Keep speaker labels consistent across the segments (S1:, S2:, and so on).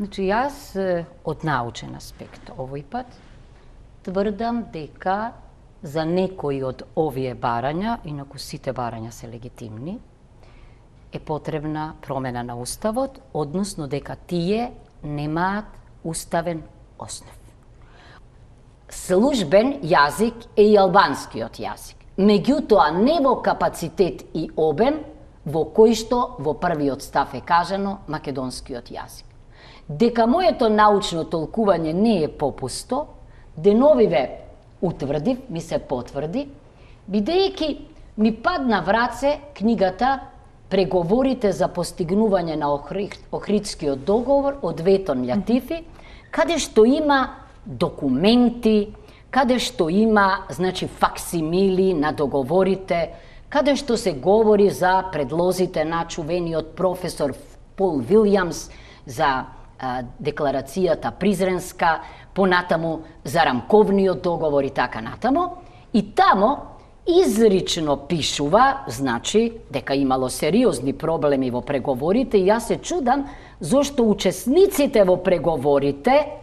S1: Значи, јас од научен аспект овој пат тврдам дека за некои од овие барања, инаку сите барања се легитимни, е потребна промена на Уставот, односно дека тие немаат уставен основ. Службен јазик е и албанскиот јазик, меѓутоа не во капацитет и обем во кој што во првиот став е кажано македонскиот јазик. Дека моето научно толкување не е попусто, деновиве утврдив, ми се потврди, бидејќи ми падна в раце книгата Преговорите за постигнување на Охридскиот договор од Ветон Лјатифи, каде што има документи, каде што има, значи, факсимили на договорите, каде што се говори за предлозите на чувениот професор Пол Вилјамс за декларацијата Призренска, понатаму за рамковниот договор и така натаму, и тамо изрично пишува, значи, дека имало сериозни проблеми во преговорите, и јас се чудам зошто учесниците во преговорите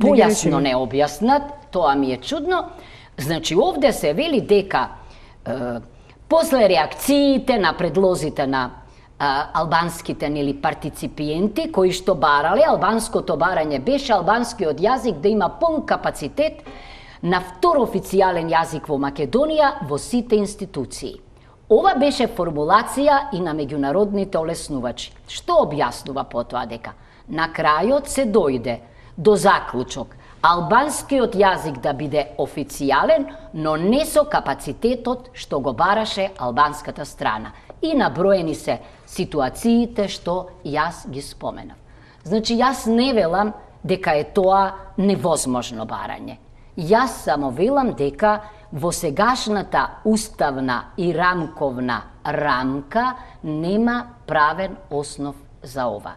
S1: појасно не објаснат, тоа ми е чудно. Значи, овде се вели дека после реакциите на предлозите на албанските партиципиенти кои што барале, албанското барање беше албанскиот јазик да има пун капацитет на втор официјален јазик во Македонија во сите институции. Ова беше формулација и на меѓународните олеснувачи. Што објаснува потоа дека на крајот се дојде до заклучок албанскиот јазик да биде официјален, но не со капацитетот што го бараше албанската страна. И наброени се ситуациите што јас ги споменав. Значи, јас не велам дека е тоа невозможно барање. Јас само велам дека во сегашната уставна и рамковна рамка нема правен основ за ова.